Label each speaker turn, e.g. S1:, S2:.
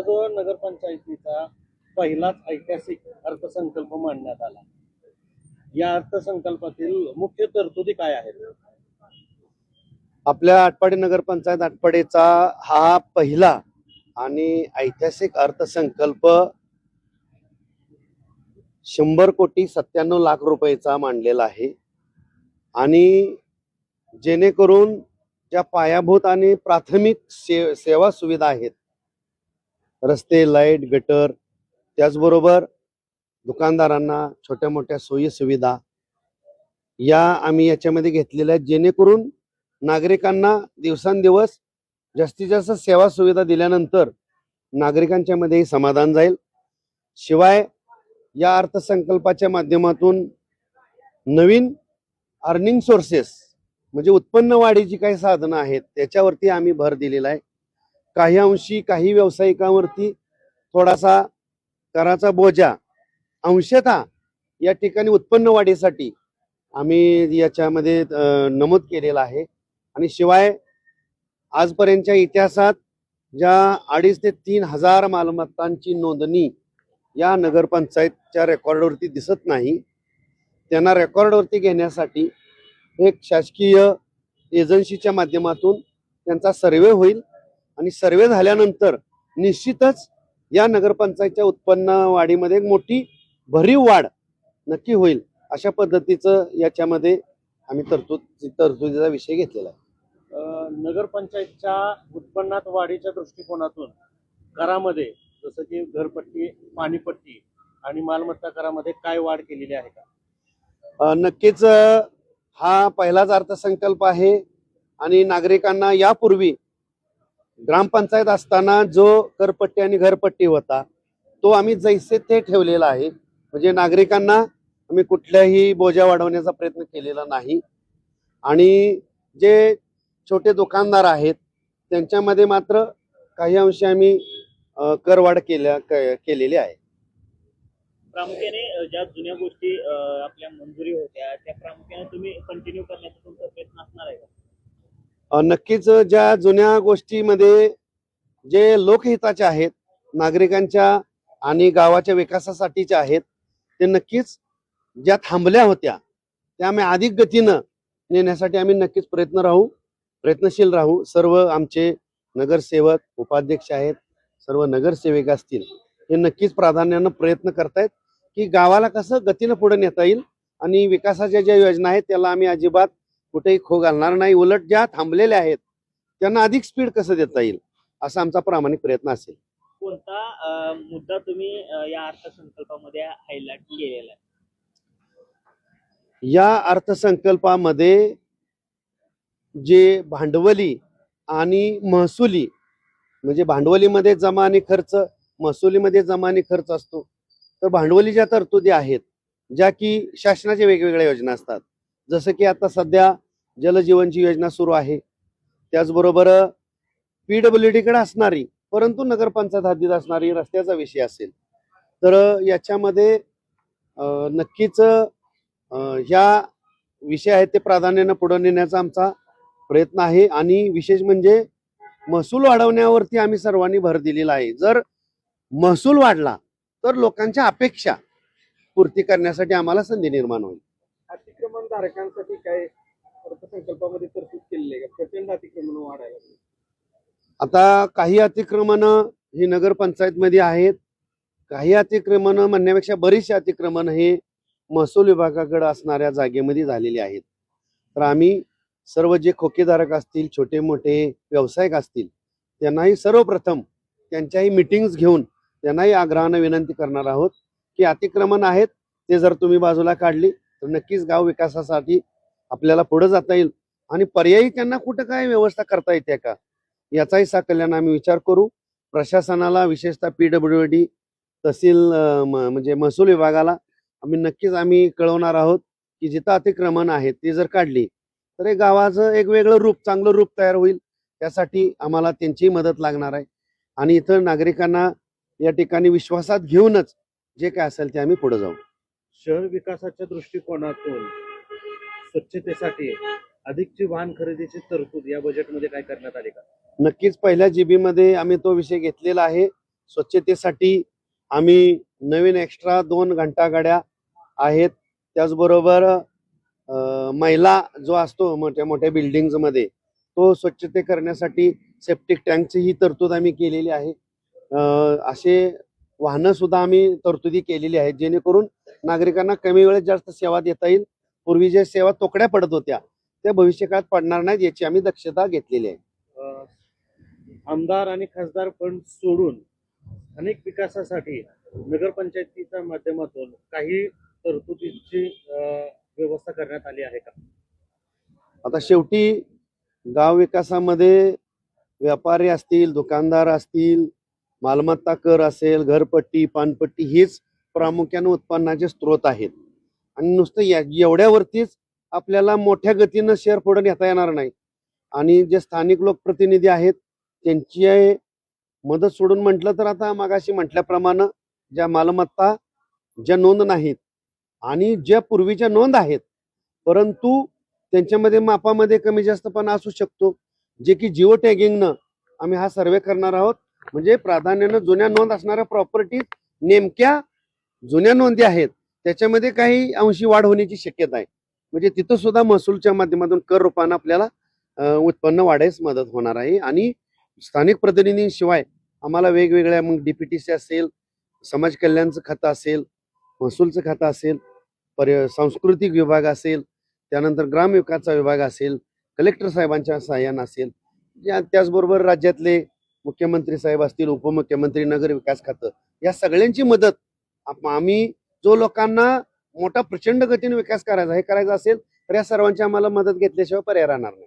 S1: अंबाजोगाई नगरपंचायतीचा पहिलाच ऐतिहासिक अर्थसंकल्प मांडण्यात आला। या अर्थसंकल्पातील मुख्य तरतुदी काय आहेत?
S2: आपल्या आटपाडी नगरपंचायत आटपाडीचा हा पहिला आणि ऐतिहासिक अर्थसंकल्प 100,97,00,00,000 रुपयेचा मांडलेला आहे। आणि जेणेकरून ज्या पायाभूत आणि प्राथमिक सेवा सुविधा आहेत, रस्ते, लाईट, गटर, त्याचबरोबर दुकानदारांना छोट्या मोठ्या सोयी सुविधा या आम्ही याच्यामध्ये घेतलेल्या आहेत, जेणेकरून नागरिकांना दिवसांदिवस जास्तीत जास्त सेवा सुविधा दिल्यानंतर नागरिकांच्या मध्ये समाधान जाईल। शिवाय या अर्थसंकल्पाच्या माध्यमातून नवीन अर्निंग सोर्सेस म्हणजे उत्पन्न वाढीची काही साधनं आहेत त्याच्यावरती आम्ही भर दिलेला आहे। काही अंशी काही व्यावसायिकांवरती थोडासा कराचा बोजा अंशतः या ठिकाणी उत्पन्न वाढीसाठी आम्ही याच्यामध्ये नमूद केलेला आहे। आणि शिवाय आजपर्यंतच्या इतिहासात ज्या 2,500 ते 3,000 मालमत्तांची नोंदणी या नगरपंचायतच्या रेकॉर्डवरती दिसत नाही, त्यांना रेकॉर्डवरती घेण्यासाठी एक शासकीय एजन्सीच्या माध्यमातून त्यांचा सर्वे होईल आणि सर्वे झाल्यानंतर निश्चितच या नगरपंचायतच्या उत्पन्न वाढीमध्ये एक मोठी भरीव वाढ नक्की होईल। अशा पद्धतीचं याच्यामध्ये आम्ही तरतुदीचा विषय घेतलेला आहे।
S1: नगरपंचायतच्या उत्पन्नात वाढीच्या दृष्टिकोनातून करामध्ये जसं की घरपट्टी, पाणीपट्टी आणि मालमत्ता करामध्ये काय वाढ केलेली आहे का?
S2: नक्कीच हा पहिलाच अर्थसंकल्प आहे आणि नागरिकांना यापूर्वी ग्रामपंचायत असताना जो करपट्टी आणि घरपट्टी होता तो आम्ही जैसे ते ठेवलेला आहे। म्हणजे नागरिकांना आम्ही कुठल्याही बोजा वाढवण्याचा प्रयत्न केलेला नाही। आणि जे छोटे दुकानदार आहेत त्यांच्यामध्ये मात्र काही अंशी आम्ही करवाढ केलेली आहे।
S3: प्रामुख्याने ज्या जुन्या गोष्टी आपल्या मंजुरी होत्या त्या प्रामुख्याने तुम्ही कंटिन्यू करण्याचा तुमचा प्रयत्न असणार आहे का?
S2: नक्कीच ज्या जुन्या गोष्टीमध्ये जे लोकहिताचे आहेत, नागरिकांच्या आणि गावाच्या विकासासाठीच्या आहेत, ते नक्कीच ज्या थांबल्या होत्या त्या आम्ही अधिक गतीनं नेण्यासाठी आम्ही नक्कीच प्रयत्नशील राहू। सर्व आमचे नगरसेवक, उपाध्यक्ष आहेत, सर्व नगरसेवक असतील, हे नक्कीच प्राधान्यानं प्रयत्न करतायत की गावाला कसं गतीनं पुढे नेता येईल आणि विकासाच्या ज्या योजना आहेत त्याला आम्ही अजिबात कुठेही खो घालणार नाही। उलट ज्या थांबलेल्या आहेत त्यांना अधिक स्पीड कसं देता येईल असा आमचा प्रामाणिक प्रयत्न असेल।
S3: कोणता मुद्दा तुम्ही या अर्थसंकल्पामध्ये हायलाइट केलेला आहे?
S2: या अर्थसंकल्पामध्ये जे भांडवली आणि महसुली म्हणजे भांडवलीमध्ये जमा आणि खर्च, महसुलीमध्ये जमा आणि खर्च असतो, तर भांडवली ज्या तरतुदी आहेत ज्या की शासनाच्या वेगवेगळ्या योजना असतात, जसं की आता सध्या जलजीवनची योजना सुरू आहे, त्याचबरोबर PWD कडे असणारी परंतु नगरपंचायत हद्दीत असणारी रस्त्याचा विषय असेल, तर याच्यामध्ये नक्कीच ह्या विषय आहेत ते प्राधान्यानं पुढे नेण्याचा आमचा प्रयत्न आहे। आणि विशेष म्हणजे महसूल वाढवण्यावरती आम्ही सर्वांनी भर दिलेला आहे। जर महसूल वाढला तर लोकांच्या अपेक्षा पूर्ती करण्यासाठी आम्हाला संधी निर्माण होईल।
S1: अतिक्रमण धारकांसाठी काय अर्थसंकल्पामध्ये तरतूद केलेली आहे? प्रचंड अतिक्रमण वाढायला लागली।
S2: आता काही अतिक्रमण ही नगरपंचायतमध्ये आहेत, काही अतिक्रमण म्हणण्यापेक्षा बरीचशी अतिक्रमण हे महसूल विभागाकडे असणाऱ्या जागेमध्ये झालेली आहेत। तर आम्ही सर्व जे खोकेधारक असतील, छोटे मोठे व्यावसायिक असतील, त्यांनाही सर्वप्रथम त्यांच्याही मीटिंग्स घेऊन त्यांनाही आग्रहानं विनंती करणार आहोत की अतिक्रमण आहेत ते जर तुम्ही बाजूला काढली तर नक्कीच गाव विकासासाठी आपल्याला पुढे जाता येईल आणि पर्यायी त्यांना कुठं काय व्यवस्था करता येते का याचाही साकल्यानं आम्ही विचार करू। प्रशासनाला विशेषतः PWD तहसील म्हणजे महसूल विभागाला आम्ही कळवणार आहोत की जिथं अतिक्रमण आहेत ते जर काढली तर हे गावाचं एक वेगळं रूप, चांगलं रूप तयार होईल। त्यासाठी आम्हाला त्यांची मदत लागणार आहे आणि इतर नागरिकांना या ठिकाणी विश्वासात घेऊनच जे काय असेल ते आम्ही पुढे जाऊ।
S1: शहर विकासाच्या दृष्टिकोनातून स्वच्छतेसाठी अधिकची वाहन खरेदीची तरतूद या बजेटमध्ये काय करण्यात आली का?
S2: नक्कीच पहिल्या GB मध्ये आम्ही तो विषय घेतलेला आहे स्वच्छतेसाठी आम्ही नवीन एक्स्ट्रा 2 घंटागाड्या आहेत. त्याचबरोबर महिला जो असतो मोठ्या मोठ्या बिल्डिंग्स मध्ये तो स्वच्छते करण्यासाठी सेप्टिक टँकची ही तरतूद आम्ही केलेली आहे. असे वाहनं सुद्धा आम्ही तरतुदी केलेली आहेत जेणेकरून नागरिकांना कमी वेळेत जास्त सेवा देता येईल. पूर्वी ज्या सेवा तोकड्या पडत होत्या त्या भविष्यकाळात पडणार नाहीत याची आम्ही दक्षता घेतलेली आहे.
S1: आमदार आणि खासदार फंड सोडून अनेक विकासासाठी नगरपंचायतीच्या माध्यमातून काही तरतुदीची व्यवस्था करण्यात आली आहे का?
S2: आता शेवटी गाव विकासामध्ये व्यापारी असतील, दुकानदार असतील, मालमत्ता कर असेल, घरपट्टी, पानपट्टी हेच प्रामुख्याने उत्पन्नाचे स्रोत आहेत. आणि नुसतं एवढ्यावरतीच आपल्याला मोठ्या गतीनं शेअर पुढे नेता येणार नाही. आणि जे स्थानिक लोकप्रतिनिधी आहेत त्यांची मदत सोडून म्हटलं तर आता मागाशी म्हटल्याप्रमाणे ज्या मालमत्ता ज्या नोंद नाहीत आणि ज्या पूर्वीच्या नोंद आहेत परंतु त्यांच्यामध्ये मापामध्ये कमी जास्तपणा असू शकतो, जे की जिओ टॅगिंगनं आम्ही हा सर्वे करणार आहोत. म्हणजे प्राधान्यानं जुन्या नोंद असणाऱ्या प्रॉपर्टी नेमक्या जुन्या नोंदी आहेत त्याच्यामध्ये काही अंशी वाढ होण्याची शक्यता आहे. म्हणजे तिथं सुद्धा महसूलच्या माध्यमातून कर रूपानं आपल्याला उत्पन्न वाढायस मदत होणार आहे. आणि स्थानिक प्रतिनिधींशिवाय आम्हाला वेगवेगळ्या मग डीपीटीसी असेल, समाज कल्याणचं खातं असेल, महसूलचं खातं असेल, सांस्कृतिक विभाग असेल, त्यानंतर ग्रामविकासचा विभाग असेल, कलेक्टर साहेबांच्या सहाय्यानं असेल, त्याचबरोबर राज्यातले मुख्यमंत्री साहेब असतील, उपमुख्यमंत्री, नगर विकास खातं या सगळ्यांची मदत आम्ही जो लोकांना मोठा प्रचंड गतीने विकास करायचा असेल तर या सर्वांची आम्हाला मदत घेतल्याशिवाय पर्याय राहणार नाही.